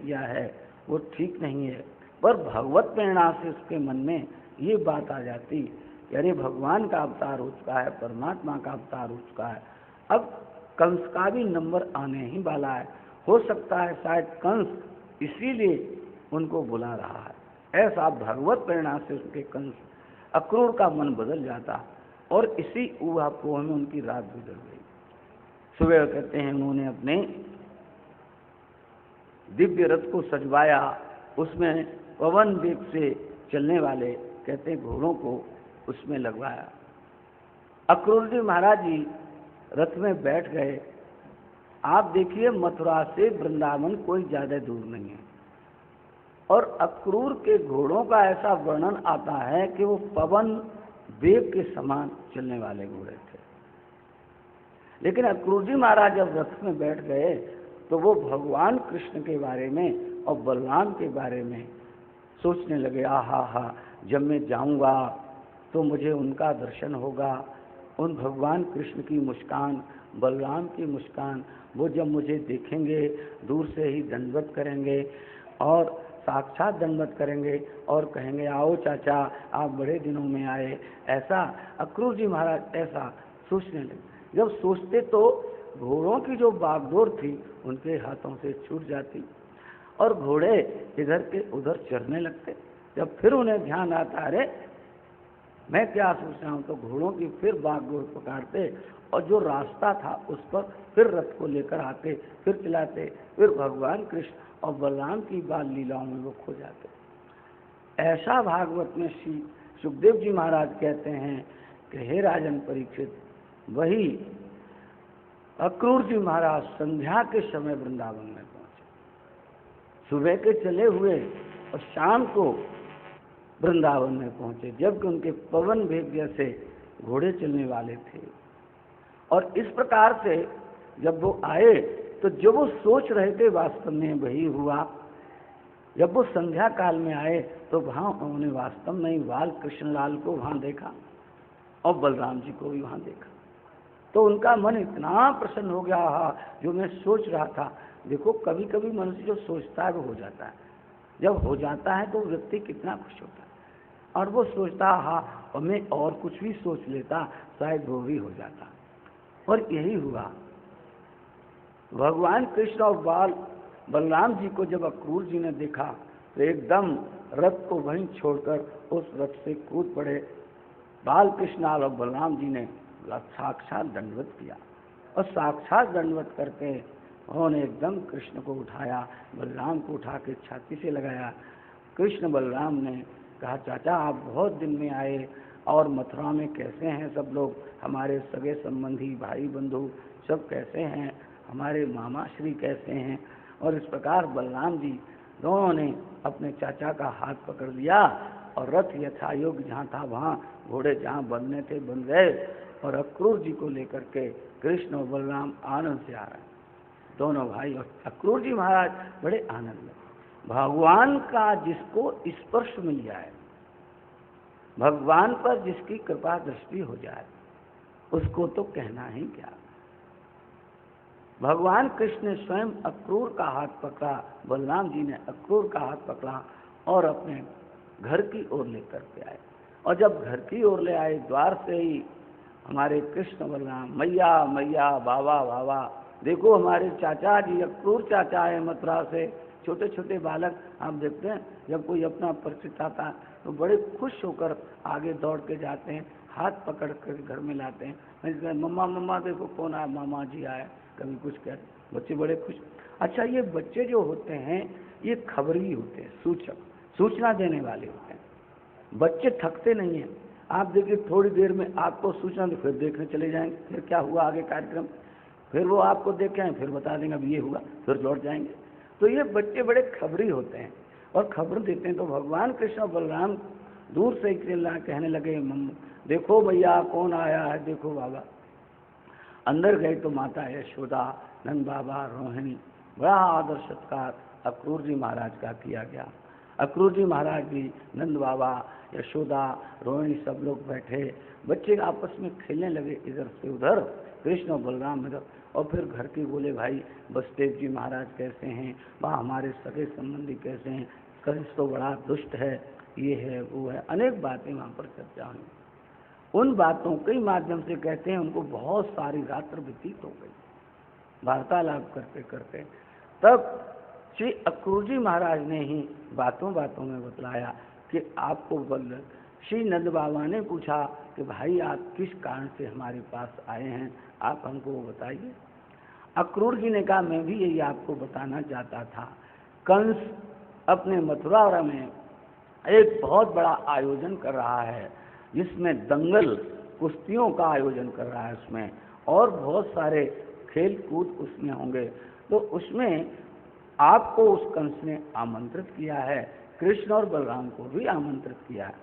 किया है वो ठीक नहीं है, पर भगवत प्रेरणा से उसके मन में ये बात आ जाती कि अरे भगवान का अवतार हो चुका है, परमात्मा का अवतार हो चुका है, अब कंस का भी नंबर आने ही वाला है। हो सकता है शायद कंस इसीलिए उनको बुला रहा है। ऐसा भगवत प्रेरणा से उसके कंस अक्रूर का मन बदल जाता और इसी ऊहापोह में उनकी रात गुजर गई। सुबह कहते हैं उन्होंने अपने दिव्य रथ को सजवाया, उसमें पवन वेग से चलने वाले कहते हैं घोड़ों को उसमें लगवाया। अक्रूर जी महाराज जी रथ में बैठ गए। आप देखिए मथुरा से वृंदावन कोई ज्यादा दूर नहीं है और अक्रूर के घोड़ों का ऐसा वर्णन आता है कि वो पवन वेग के समान चलने वाले घोड़े थे। लेकिन अक्रूर जी महाराज जब रथ में बैठ गए तो वो भगवान कृष्ण के बारे में और बलराम के बारे में सोचने लगे। हा, जब मैं जाऊंगा तो मुझे उनका दर्शन होगा, उन भगवान कृष्ण की मुस्कान, बलराम की मुस्कान, वो जब मुझे देखेंगे दूर से ही दंडवत करेंगे और साक्षात दंडवत करेंगे और कहेंगे आओ चाचा आप बड़े दिनों में आए। ऐसा अक्रूर जी महाराज ऐसा सोचने लगे। जब सोचते तो घोड़ों की जो बागडोर थी उनके हाथों से छूट जाती और घोड़े इधर के उधर चरने लगते। जब फिर उन्हें ध्यान आता अरे मैं क्या सोच रहा हूँ, तो घोड़ों की फिर बागडोर पकड़ते और जो रास्ता था उस पर फिर रथ को लेकर आते, फिर चलाते, फिर भगवान कृष्ण और बलराम की बाल लीलाओं में वो खो जाते। ऐसा भागवत में श्री सुखदेव जी महाराज कहते हैं कि हे राजन परीक्षित, वही अक्रूर जी महाराज संध्या के समय वृंदावन में पहुंचे। सुबह के चले हुए और शाम को वृंदावन में पहुंचे, जबकि उनके पवन वेग जैसे घोड़े चलने वाले थे। और इस प्रकार से जब वो आए तो जो वो सोच रहे थे वास्तव में वही हुआ। जब वो संध्या काल में आए तो वहां उन्होंने वास्तव में बाल कृष्णलाल को वहां देखा और बलराम जी को भी वहां देखा। तो उनका मन इतना प्रसन्न हो गया, जो मैं सोच रहा था। देखो कभी कभी मनुष्य जो सोचता है वो हो जाता है, जब हो जाता है तो व्यक्ति कितना खुश होता है। और वो सोचता और मैं और कुछ भी सोच लेता शायद वो भी हो जाता। और यही हुआ। भगवान कृष्ण और बलराम जी को जब अक्रूर जी ने देखा तो एकदम रथ को वहीं छोड़कर उस रथ से कूद पड़े। बाल कृष्ण और बलराम जी ने साक्षात दंडवत किया और साक्षात दंडवत करके उन्होंने एकदम कृष्ण को उठाया, बलराम को उठा के छाती से लगाया। कृष्ण बलराम ने कहा चाचा आप बहुत दिन में आए और मथुरा में कैसे हैं सब लोग, हमारे सगे संबंधी भाई बंधु सब कैसे हैं, हमारे मामा श्री कैसे हैं। और इस प्रकार बलराम जी दोनों ने अपने चाचा का हाथ पकड़ लिया और रथ यथायोग्य जहाँ था वहाँ घोड़े जहाँ बंधने थे बंध गए और अक्रूर जी को लेकर के कृष्ण और बलराम आनंद से आ रहे हैं दोनों भाई। और अक्रूर जी महाराज बड़े आनंद में। भगवान का जिसको स्पर्श मिल जाए, भगवान पर जिसकी कृपा दृष्टि हो जाए, उसको तो कहना ही क्या। भगवान कृष्ण ने स्वयं अक्रूर का हाथ पकड़ा, बलराम जी ने अक्रूर का हाथ पकड़ा और अपने घर की ओर लेकर के आए। और जब घर की ओर ले आए द्वार से ही हमारे कृष्ण बलराम मैया मैया बाबा बाबा, देखो हमारे चाचा जी अक्रूर चाचा है मथुरा से। छोटे छोटे बालक आप देखते हैं जब कोई अपना परिचित आता है तो बड़े खुश होकर आगे दौड़ के जाते हैं, हाथ पकड़ कर घर में लाते हैं। मम्मा मम्मा देखो कौन आया, मामा जी आए, कभी कुछ कहते, बच्चे बड़े खुश। अच्छा ये बच्चे जो होते हैं ये खबरी होते हैं, सूचना देने वाले होते हैं। बच्चे थकते नहीं हैं। आप देखिए थोड़ी देर में आपको सूचना दे, फिर देखने चले जाएंगे फिर क्या हुआ आगे कार्यक्रम, फिर वो आपको देखें फिर बता देंगे अब ये हुआ, फिर लौट जाएंगे। तो ये बच्चे बड़े खबरी होते हैं और खबर देते हैं। तो भगवान कृष्ण और बलराम दूर से कहने लगे देखो भैया कौन आया है, देखो बाबा। अंदर गए तो माता यशोदा, नंद बाबा, रोहिणी, बड़ा आदर सत्कार अक्रूर जी महाराज का किया गया। अक्रूर जी महाराज भी, नंद बाबा, यशोदा, रोहिणी सब लोग बैठे, बच्चे आपस में खेलने लगे इधर से उधर, कृष्ण और बलराम इधर। और फिर घर के बोले भाई बसदेव जी महाराज कैसे हैं, वह हमारे सगे संबंधी कैसे हैं, कंस तो बड़ा दुष्ट है, ये है वो है, अनेक बातें वहाँ पर चर्चा हुई। उन बातों के माध्यम से कहते हैं उनको बहुत सारी रात्र व्यतीत हो गई वार्तालाप करते करते। तब श्री अक्रूर जी महाराज ने ही बातों बातों में बतलाया कि आपको श्री नंद बाबा ने पूछा कि भाई आप किस कारण से हमारे पास आए हैं, आप हमको वो बताइए। अक्रूर जी ने कहा मैं भी यही आपको बताना चाहता था, कंस अपने मथुरा में एक बहुत बड़ा आयोजन कर रहा है जिसमें दंगल कुश्तियों का आयोजन कर रहा है उसमें, और बहुत सारे खेल कूद उसमें होंगे, तो उसमें आपको उस कंस ने आमंत्रित किया है, कृष्ण और बलराम को भी आमंत्रित किया है।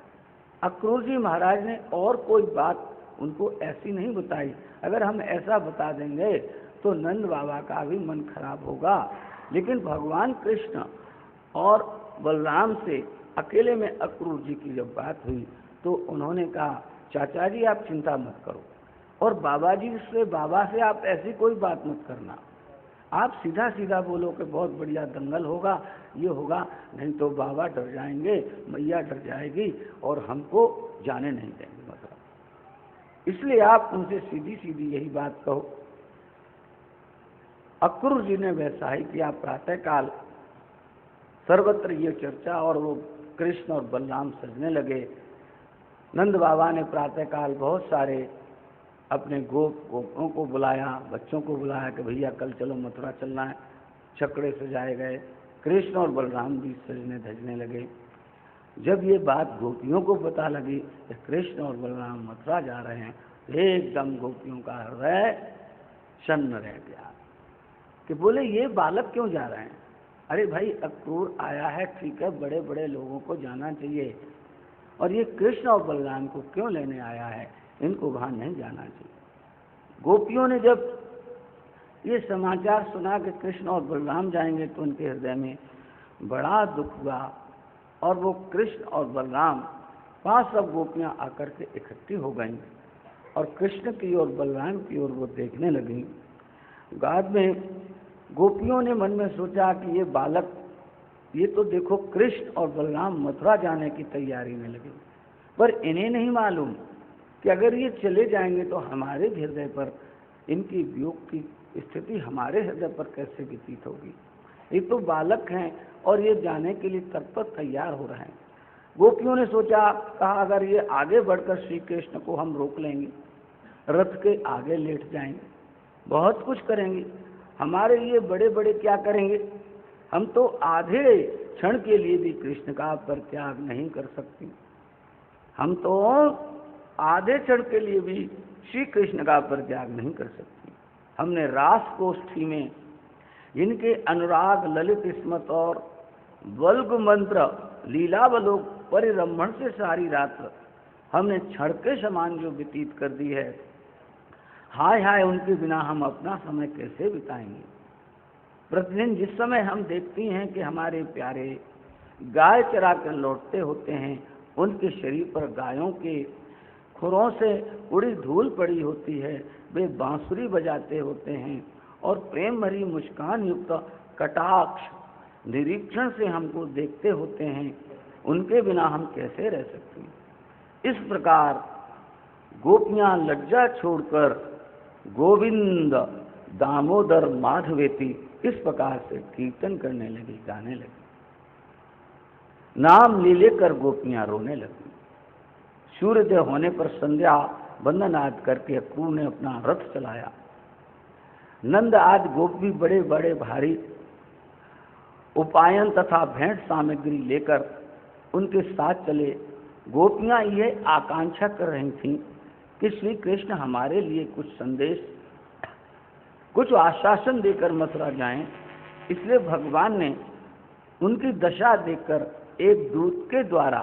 अक्रूर जी महाराज ने और कोई बात उनको ऐसी नहीं बताई, अगर हम ऐसा बता देंगे तो नंद बाबा का भी मन खराब होगा, लेकिन भगवान कृष्ण और बलराम से अकेले में अक्रूर जी की जब बात हुई तो उन्होंने कहा चाचा जी आप चिंता मत करो, और बाबा जी से बाबा से आप ऐसी कोई बात मत करना, आप सीधा सीधा बोलो कि बहुत बढ़िया दंगल होगा, ये होगा, नहीं तो बाबा डर जाएंगे, मैया डर जाएगी और हमको जाने नहीं देंगे मथुरा, इसलिए आप उनसे सीधी सीधी यही बात कहो। अक्रूर जी ने वैसा ही किया। प्रातःकाल सर्वत्र ये चर्चा और वो कृष्ण और बलराम सजने लगे। नंद बाबा ने प्रातःकाल बहुत सारे अपने गोपों को बुलाया, बच्चों को बुलाया कि भैया कल चलो मथुरा चलना है, छकड़े सजाए गए, कृष्ण और बलराम भी सजने धजने लगे। जब ये बात गोपियों को पता लगी कि कृष्ण और बलराम मथुरा जा रहे हैं, एकदम गोपियों का हृदय सन्न रह गया कि बोले ये बालक क्यों जा रहे हैं, अरे भाई अक्रूर आया है ठीक है, बड़े बड़े लोगों को जाना चाहिए, और ये कृष्ण और बलराम को क्यों लेने आया है, इनको वहाँ नहीं जाना चाहिए। गोपियों ने जब ये समाचार सुना कि कृष्ण और बलराम जाएंगे तो उनके हृदय में बड़ा दुख हुआ, और वो कृष्ण और बलराम 5 सब गोपियाँ आकर के इकट्ठी हो गईं और कृष्ण की और बलराम की ओर वो देखने लगी। बाद में गोपियों ने मन में सोचा कि ये बालक, ये तो देखो कृष्ण और बलराम मथुरा जाने की तैयारी में लगे, पर इन्हें नहीं मालूम कि अगर ये चले जाएंगे तो हमारे हृदय पर इनकी वियोग की स्थिति हमारे हृदय पर कैसे व्यतीत होगी। ये तो बालक हैं और ये जाने के लिए तत्पर तैयार हो रहे हैं। गोपियों ने सोचा, कहा अगर ये आगे बढ़कर श्री कृष्ण को हम रोक लेंगे, रथ के आगे लेट जाएंगे, बहुत कुछ करेंगे, हमारे लिए बड़े बड़े क्या करेंगे, हम तो आधे क्षण के लिए भी कृष्ण का परित्याग नहीं कर सकते, हम तो आधे क्षण के लिए भी श्री कृष्ण का परित्याग नहीं कर सकते। हमने रास गोष्ठी में इनके अनुराग ललित स्मृत और वल्ग मंत्र लीलावलोक परिरंभण से सारी रात हमने क्षण के समान जो व्यतीत कर दी है, हाय हाय उनके बिना हम अपना समय कैसे बिताएंगे। प्रतिदिन जिस समय हम देखती हैं कि हमारे प्यारे गाय चरा कर लौटते होते हैं, उनके शरीर पर गायों के खुरों से उड़ी धूल पड़ी होती है, वे बांसुरी बजाते होते हैं और प्रेम भरी मुस्कान युक्त कटाक्ष निरीक्षण से हमको देखते होते हैं, उनके बिना हम कैसे रह सकते हैं। इस प्रकार गोपियां लज्जा छोड़कर गोविंद दामोदर माधवेति इस प्रकार से कीर्तन करने लगी, गाने लगी, नाम ले लेकर गोपियां रोने लगी। सूर्योदय होने पर संध्या वंदन आदि करके अक्रूर ने अपना रथ चलाया। नंद आदि गोपी बड़े बड़े भारी उपायन तथा भेंट सामग्री लेकर उनके साथ चले। गोपियां यह आकांक्षा कर रही थीं कि श्री कृष्ण हमारे लिए कुछ संदेश, कुछ आश्वासन देकर मथुरा जाएं, इसलिए भगवान ने उनकी दशा देखकर एक दूत के द्वारा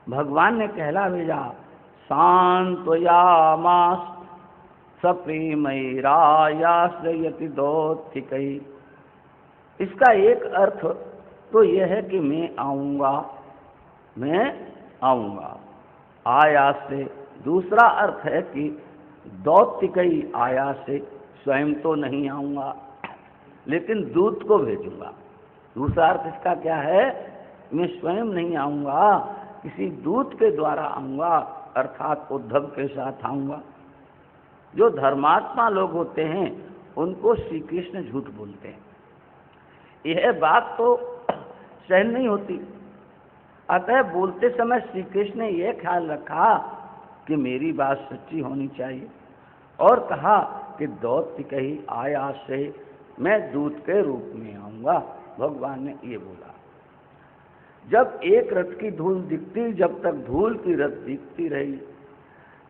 भगवान ने कहला भेजा, सांत्वयामास सप्रेमैरायाश्रयति दौत्थिकै। इसका एक अर्थ तो यह है कि मैं आऊँगा, आया से। दूसरा अर्थ है कि दौत्तिकई आया से स्वयं तो नहीं आऊँगा, लेकिन दूत को भेजूंगा। दूसरा अर्थ इसका क्या है? मैं स्वयं नहीं आऊँगा, किसी दूत के द्वारा आऊँगा, अर्थात उद्धव के साथ आऊँगा। जो धर्मात्मा लोग होते हैं उनको श्री कृष्ण झूठ बोलते हैं। यह बात तो सहन नहीं होती, अतः बोलते समय श्री कृष्ण ने यह ख्याल रखा कि मेरी बात सच्ची होनी चाहिए, और कहा कि दौत्य कही आयास से मैं दूत के रूप में आऊँगा। भगवान ने ये बोला। जब एक रथ की धूल दिखती, जब तक धूल की रथ दिखती रही,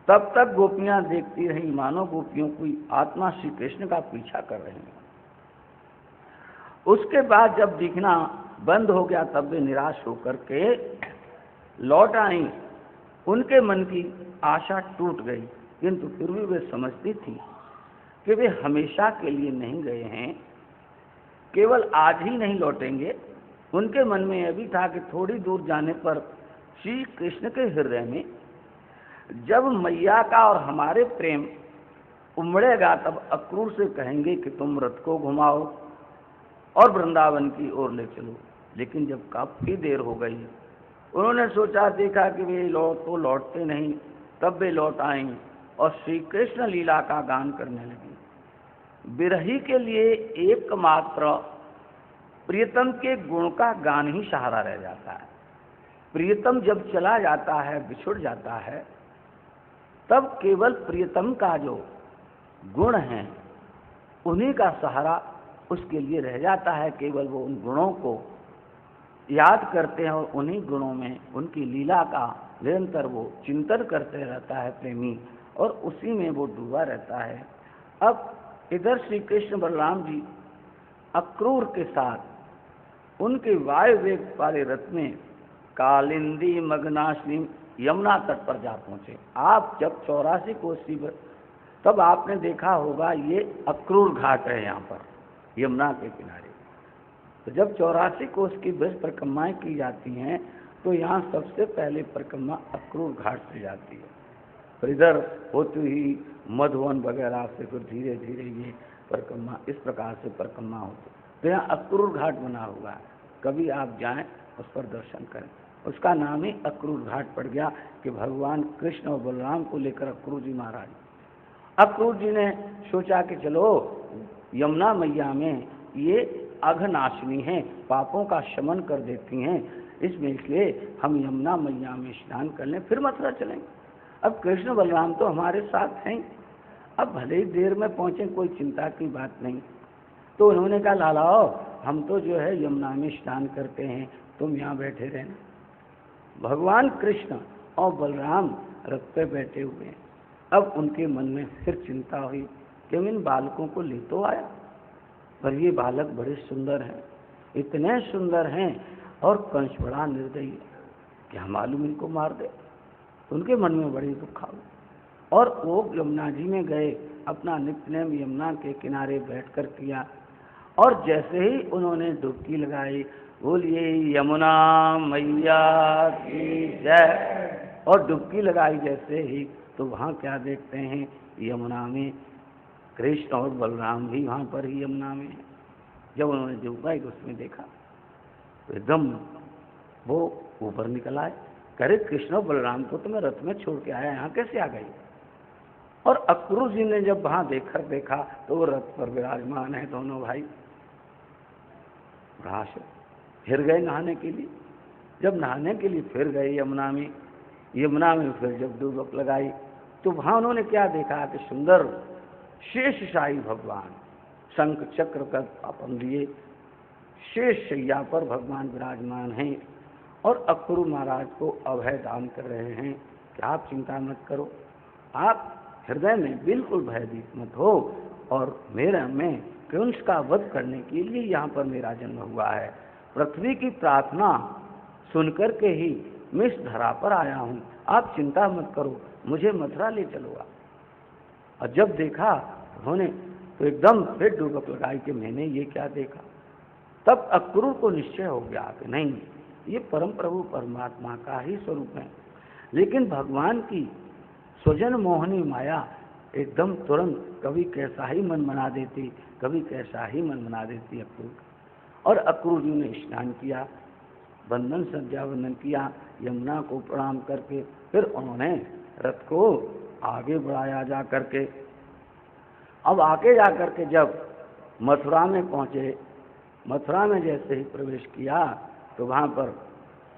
तब तक गोपियां देखती रही, मानो गोपियों की आत्मा श्री कृष्ण का पीछा कर रही है। उसके बाद जब दिखना बंद हो गया, तब वे निराश होकर के लौट आई। उनके मन की आशा टूट गई, किंतु फिर भी वे समझती थी कि वे हमेशा के लिए नहीं गए हैं, केवल आज ही नहीं लौटेंगे। उनके मन में यह भी था कि थोड़ी दूर जाने पर श्री कृष्ण के हृदय में जब मैया का और हमारे प्रेम उमड़ेगा, तब अक्रूर से कहेंगे कि तुम रथ को घुमाओ और वृंदावन की ओर ले चलो। लेकिन जब काफी देर हो गई, उन्होंने सोचा, देखा कि वे लौटते नहीं, तब वे लौट आएंगे और श्री कृष्ण लीला का गान करने लगी। बिरही के लिए एकमात्र प्रियतम के गुण का गान ही सहारा रह जाता है। प्रियतम जब चला जाता है, बिछुड़ जाता है, तब केवल प्रियतम का जो गुण है उन्हीं का सहारा उसके लिए रह जाता है। केवल वो उन गुणों को याद करते हैं और उन्हीं गुणों में उनकी लीला का निरंतर वो चिंतन करते रहता है प्रेमी, और उसी में वो डूबा रहता है। अब इधर श्री कृष्ण बलराम जी अक्रूर के साथ उनके वायु वेग वाले रथ में कालिंदी मग्नाश्री यमुना तट पर जा पहुंचे। आप जब 84 कोसी पर, तब आपने देखा होगा ये अक्रूर घाट है यहाँ पर यमुना के किनारे। तो जब 84 कोस की ब्रज परिक्रमाएं की जाती हैं, तो यहाँ सबसे पहले परिक्रमा अक्रूर घाट से जाती है। फिर इधर होती ही मधुवन वगैरह से फिर धीरे धीरे ये परिक्रमा, इस प्रकार से परिक्रमा होती। तो यहाँ अक्रूर घाट बना हुआ है, कभी आप जाएं उस पर दर्शन करें। उसका नाम ही अक्रूर घाट पड़ गया कि भगवान कृष्ण और बलराम को लेकर अक्रूर जी महाराज। अक्रूर जी ने सोचा कि चलो यमुना मैया में ये अघनाशिनी हैं, पापों का शमन कर देती हैं, इसमें इसलिए हम यमुना मैया में स्नान कर लें, फिर मथुरा चलेंगे। अब कृष्ण बलराम तो हमारे साथ हैं, अब भले ही देर में पहुँचे, कोई चिंता की बात नहीं। तो उन्होंने कहा, लालाओ हम तो जो है यमुना में स्नान करते हैं, तुम यहाँ बैठे रहना। भगवान कृष्ण और बलराम रथ पे बैठे हुए हैं। अब उनके मन में फिर चिंता हुई कि इन बालकों को ले तो आया, पर ये बालक बड़े सुंदर हैं, इतने सुंदर हैं, और कंस बड़ा निर्दयी है, क्या मालूम इनको मार दे। उनके मन में बड़ी दुख आई, और वो यमुना जी में गए, अपना नित्यनेम यमुना के किनारे बैठकर किया, और जैसे ही उन्होंने डुबकी लगाई, बोलिए यमुना मैया की जय, और डुबकी लगाई जैसे ही, तो वहाँ क्या देखते हैं, यमुना में कृष्ण और बलराम भी वहाँ पर ही यमुना में। जब उन्होंने डुबकाई तो उसमें देखा, तो एकदम वो ऊपर निकल आए, कह रहे कृष्ण और बलराम को तो मैं रथ में छोड़ के आया, यहाँ कैसे आ गई। और अक्रूर जी ने जब वहाँ देखा तो वो रथ पर विराजमान है दोनों भाई। फिर गए नहाने के लिए। जब नहाने के लिए फिर गए यमुना में फिर जब डुबक लगाई, तो वहाँ उन्होंने क्या देखा कि सुंदर शेषशाही भगवान शंख चक्र का अपन लिए शेष शैया पर भगवान विराजमान हैं, और अक्रूर महाराज को अभय दान कर रहे हैं कि आप चिंता मत करो, आप हृदय में बिल्कुल भयभीत मत हो, और मेरा में कंस का वध करने के लिए यहाँ पर मेरा जन्म हुआ है। पृथ्वी की प्रार्थना सुनकर के ही मैं इस धरा पर आया हूँ, आप चिंता मत करो, मुझे मथुरा ले चलोगा। और जब देखा उन्होंने तो एकदम फिर डुबक लगाई कि मैंने ये क्या देखा। तब अक्रूर को निश्चय हो गया कि नहीं, ये परम प्रभु परमात्मा का ही स्वरूप है, लेकिन भगवान की स्वजन मोहनी माया एकदम तुरंत कभी कैसा ही मन बना देती, कभी कैसा ही मन बना देती अक्रूर। और अक्रूर जी ने स्नान किया, बंधन संध्या वंदन किया, यमुना को प्रणाम करके फिर उन्होंने रथ को आगे बढ़ाया जा करके। अब आगे जा करके जब मथुरा में पहुंचे, मथुरा में जैसे ही प्रवेश किया तो वहाँ पर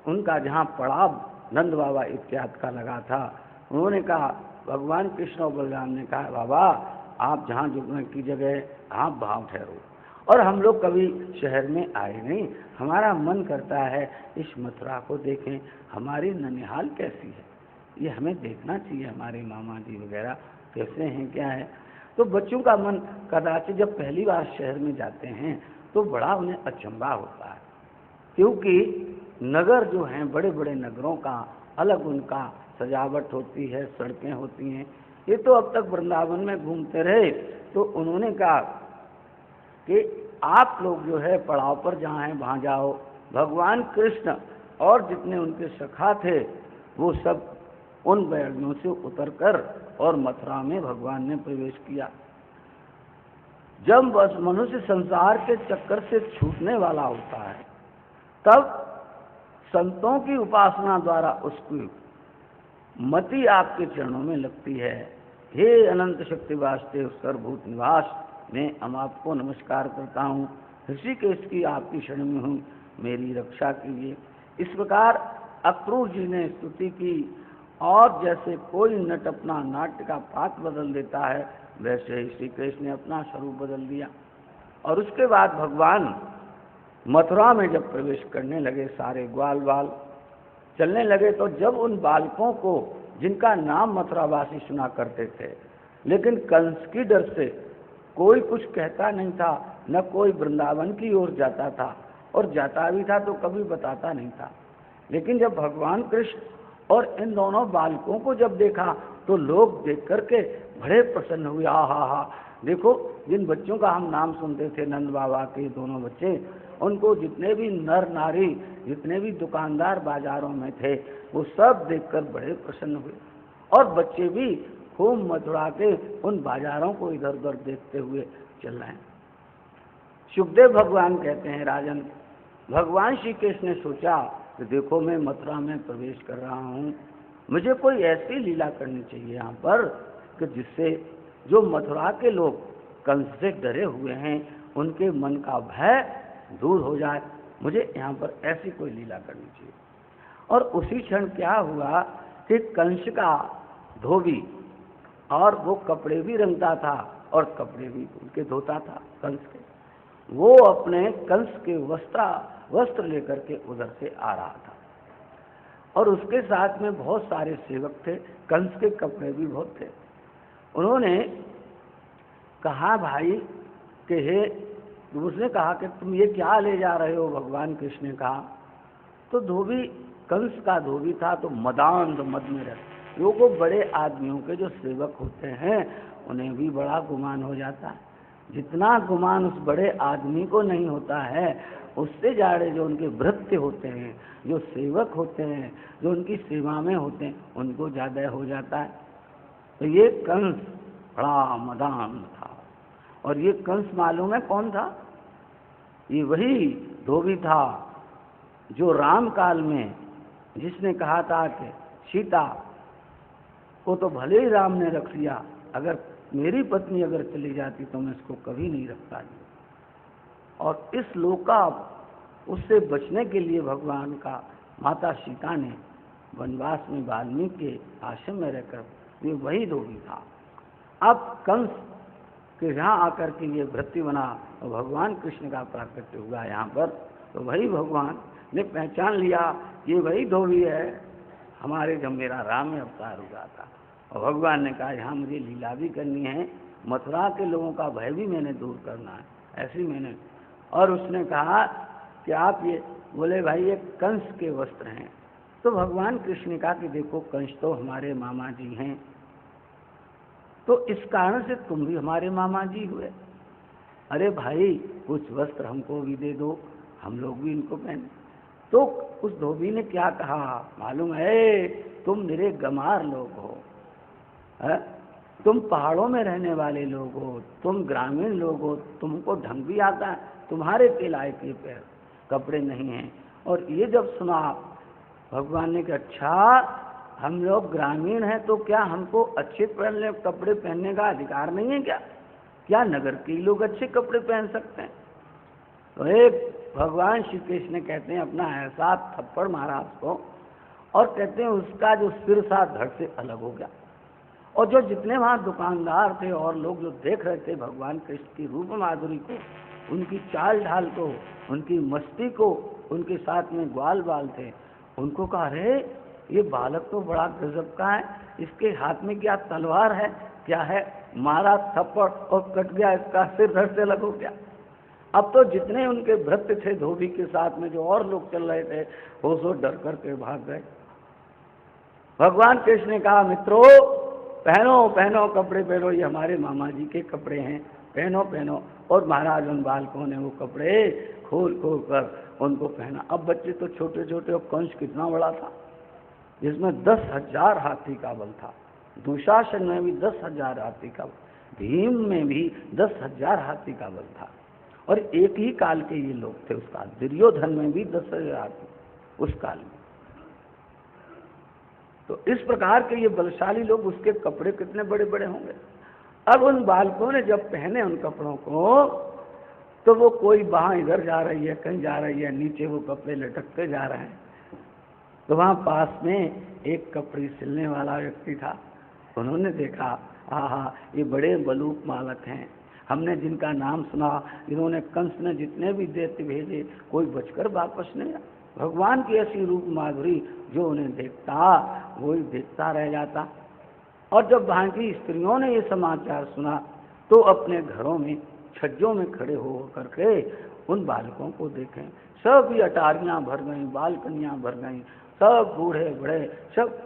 उनका जहाँ पड़ाव नंद बाबा इत्यादि का लगा था, उन्होंने कहा, भगवान कृष्ण और बलराम ने कहा, बाबा आप जहाँ जुड़ने की जगह आप भाव ठहरो, और हम लोग कभी शहर में आए नहीं, हमारा मन करता है इस मथुरा को देखें, हमारी ननिहाल कैसी है, ये हमें देखना चाहिए, हमारे मामा जी वगैरह कैसे हैं, क्या है। तो बच्चों का मन कदाचित जब पहली बार शहर में जाते हैं तो बड़ा उन्हें अचंभा होता है, क्योंकि नगर जो हैं, बड़े बड़े नगरों का अलग उनका सजावट होती है, सड़कें होती हैं। ये तो अब तक वृंदावन में घूमते रहे, तो उन्होंने कहा कि आप लोग जो है पड़ाव पर जहाँ हैं वहाँ जाओ। भगवान कृष्ण और जितने उनके सखा थे वो सब उन बैरियों से उतरकर और मथुरा में भगवान ने प्रवेश किया। जब बस मनुष्य संसार के चक्कर से छूटने वाला होता है, तब संतों की उपासना द्वारा उसकी मति आपके चरणों में लगती है। हे अनंत शक्ति वासुदेव सर्वभूत निवास, मैं हम आपको नमस्कार करता हूँ, ऋषिकेश की आपकी शरण में हूँ, मेरी रक्षा कीजिए। इस प्रकार अक्रूर जी ने स्तुति की, और जैसे कोई नट अपना नाट्य का पात्र बदल देता है, वैसे ही श्री कृष्ण ने अपना स्वरूप बदल दिया। और उसके बाद भगवान मथुरा में जब प्रवेश करने लगे, सारे ग्वाल बाल चलने लगे, तो जब उन बालकों को जिनका नाम मथुरावासी सुना करते थे, लेकिन कंस की डर से कोई कुछ कहता नहीं था, न कोई वृंदावन की ओर जाता था, और जाता भी था तो कभी बताता नहीं था। लेकिन जब भगवान कृष्ण और इन दोनों बालकों को जब देखा तो लोग देख करके बड़े प्रसन्न हुए। हा, देखो जिन बच्चों का हम नाम सुनते थे, नंद बाबा के दोनों बच्चे, उनको जितने भी नर नारी, जितने भी दुकानदार बाजारों में थे, वो सब देखकर बड़े प्रसन्न हुए। और बच्चे भी खूब मथुरा के उन बाजारों को इधर उधर देखते हुए चल रहे हैं। सुखदेव भगवान कहते हैं, राजन, भगवान श्री कृष्ण ने सोचा कि देखो मैं मथुरा में प्रवेश कर रहा हूँ, मुझे कोई ऐसी लीला करनी चाहिए यहाँ पर कि जिससे जो मथुरा के लोग कंस से डरे हुए हैं, उनके मन का भय दूर हो जाए, मुझे यहाँ पर ऐसी कोई लीला करनी चाहिए। और उसी क्षण क्या हुआ कि कंस का धोबी, और वो कपड़े भी रंगता था और कपड़े भी उनके धोता था कंस के, वो अपने कंस के वस्त्र लेकर के उधर से आ रहा था, और उसके साथ में बहुत सारे सेवक थे, कंस के कपड़े भी बहुत थे। उन्होंने कहा, भाई कि हे, उसने कहा कि तुम ये क्या ले जा रहे हो, भगवान कृष्ण ने कहा। तो धोबी, कंस का धोबी था, तो मदान मद में रहता, लोगों बड़े आदमियों के जो सेवक होते हैं उन्हें भी बड़ा गुमान हो जाता है। जितना गुमान उस बड़े आदमी को नहीं होता है, उससे ज़्यादा जो उनके भृत्य होते हैं, जो सेवक होते हैं, जो उनकी सेवा में होते हैं, उनको ज़्यादा हो जाता है। तो ये कंस बड़ा मदान था। और ये कंस मालूम है कौन था? ये वही धोबी था जो राम काल में जिसने कहा था कि सीता को तो भले ही राम ने रख लिया, अगर मेरी पत्नी अगर चली जाती तो मैं इसको कभी नहीं रखता। और इस लोका उससे बचने के लिए भगवान का माता सीता ने वनवास में वाल्मीकि के आश्रम में रहकर, ये वही धोबी था। अब कंस के यहाँ आकर के ये भृत्य बना और भगवान कृष्ण का प्राकट्य हुआ यहाँ पर, तो वही भगवान ने पहचान लिया, ये वही धोबी है हमारे जब मेरा राम में अवतार हुआ था। और भगवान ने कहा, यहाँ मुझे लीला भी करनी है, मथुरा के लोगों का भय भी मैंने दूर करना है, ऐसी मैंने। और उसने कहा कि आप ये, बोले भाई ये कंस के वस्त्र हैं। तो भगवान कृष्ण ने कहा कि देखो कंस तो हमारे मामा जी हैं, तो इस कारण से तुम भी हमारे मामा जी हुए। अरे भाई कुछ वस्त्र हमको भी दे दो, हम लोग भी इनको पहने। तो उस धोबी ने क्या कहा मालूम है? तुम मेरे गमार लोग हो, तुम पहाड़ों में रहने वाले लोग हो, तुम ग्रामीण लोग हो, तुमको ढंग भी आता है, तुम्हारे के लायक ये पैर कपड़े नहीं हैं। और ये जब सुना भगवान ने कहा अच्छा हम लोग ग्रामीण हैं तो क्या हमको अच्छे कपड़े पहनने का अधिकार नहीं है क्या? क्या नगर के लोग अच्छे कपड़े पहन सकते हैं? तो एक भगवान श्री कृष्ण कहते हैं अपना ऐसा थप्पड़ मारा उसको, और कहते हैं उसका जो सिर था धड़ से अलग हो गया। और जो जितने वहाँ दुकानदार थे और लोग जो देख रहे थे भगवान कृष्ण की रूप माधुरी को, उनकी चाल ढाल को, उनकी मस्ती को, उनके साथ में ग्वाल बाल थे, उनको कहा अरे ये बालक तो बड़ा गजब का है, इसके हाथ में क्या तलवार है क्या है? मारा थप्पड़ और कट गया, इसका सिर धड़ से अलग हो गया। अब तो जितने उनके भृत्य थे धोबी के साथ में जो और लोग चल रहे थे वो सो डर करके भाग गए। भगवान कृष्ण ने कहा मित्रों पहनो पहनो कपड़े पहनो, ये हमारे मामा जी के कपड़े हैं, पहनो पहनो। और महाराज उन बालकों ने वो कपड़े खोल खोल कर उनको पहना। अब बच्चे तो छोटे छोटे, और कंस कितना बड़ा था जिसमें 10,000 हाथी का बल था, दुशासन में भी 10,000 हाथी का बल, भीम में भी 10,000 हाथी का बल था। और एक ही काल के ये लोग थे उस काल, दुर्योधन में भी 10,000 हाथी उस काल में। तो इस प्रकार के ये बलशाली लोग, उसके कपड़े कितने बड़े बड़े होंगे। अब उन बालकों ने जब पहने उन कपड़ों को, तो वो कोई वहाँ इधर जा रही है, कहीं जा रही है, नीचे वो कपड़े लटकते जा रहे हैं। तो वहाँ पास में एक कपड़े सिलने वाला व्यक्ति था, उन्होंने देखा आहा ये बड़े बलूक मालक हैं, हमने जिनका नाम सुना, इन्होंने कंस ने जितने भी दैत्य भेजे कोई बचकर वापस नहीं आया। भगवान की ऐसी रूप माधुरी जो उन्हें देखता वही देखता रह जाता। और जब वहाँ की स्त्रियों ने ये समाचार सुना तो अपने घरों में छज्जों में खड़े हो करके उन बालकों को देखें, सब ही अटारियाँ भर गईं, बालकनियाँ भर गईं, सब बूढ़े बड़े सब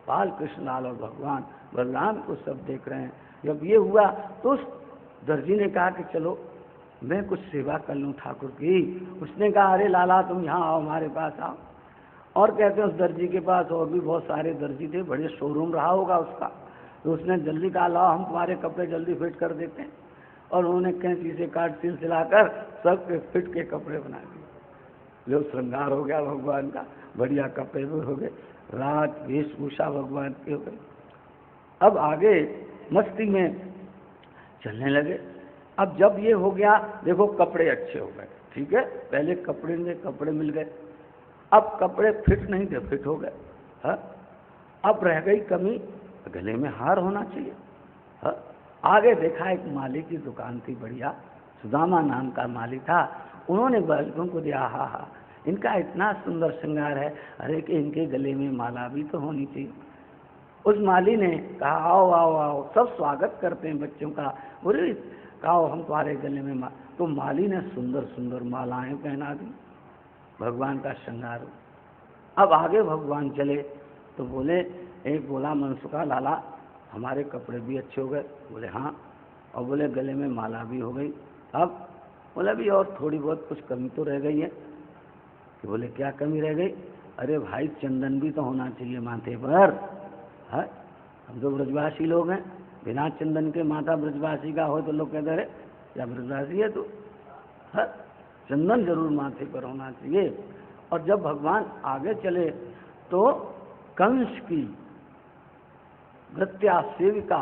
बाल कृष्णलाल और भगवान बलराम को सब देख रहे हैं। जब ये हुआ तो उस दर्जी ने कहा कि चलो मैं कुछ सेवा कर लूँ ठाकुर की। उसने कहा अरे लाला तुम यहाँ आओ, हमारे पास आओ। और कहते हैं उस दर्जी के पास और भी बहुत सारे दर्जी थे, बड़े शोरूम रहा होगा उसका। तो उसने जल्दी कहा लाओ हम तुम्हारे कपड़े जल्दी फिट कर देते हैं। और उन्होंने कैंची से काट सिल सिलाकर सब के फिट के कपड़े बना दिए। जो श्रृंगार हो गया भगवान का, बढ़िया कपड़े भी हो गए, रात वेशभूषा भगवान के हो गए। अब आगे मस्ती में चलने लगे। अब जब ये हो गया देखो कपड़े अच्छे हो गए, ठीक है, पहले कपड़े में कपड़े मिल गए, अब कपड़े फिट नहीं थे, फिट हो गए। हाँ, अब रह गई कमी, गले में हार होना चाहिए। हाँ, आगे देखा एक माली की दुकान थी बढ़िया, सुदामा नाम का माली था। उन्होंने बालकों को दिया, हा हा इनका इतना सुंदर श्रृंगार है, अरे कि इनके गले में माला भी तो होनी चाहिए। उस माली ने कहा आओ आओ आओ, सब स्वागत करते हैं बच्चों का, बोले कहो हम तुम्हारे गले में तो माली ने सुंदर सुंदर मालाएं पहना दी, भगवान का श्रृंगार। अब आगे भगवान चले तो बोले, एक बोला मनसुखा लाला हमारे कपड़े भी अच्छे हो गए, बोले हाँ, और बोले गले में माला भी हो गई। अब बोले भी और थोड़ी बहुत कुछ कमी तो रह गई है। कि बोले क्या कमी रह गई? अरे भाई चंदन भी तो होना चाहिए माथे पर। है हम तो ब्रजवासी लोग हैं, बिना चंदन के माथा ब्रजवासी का हो तो लोग कहते रहे क्या ब्रजवासी है तू। है चंदन जरूर माथे पर होना चाहिए। और जब भगवान आगे चले तो कंस की भृत्या सेविका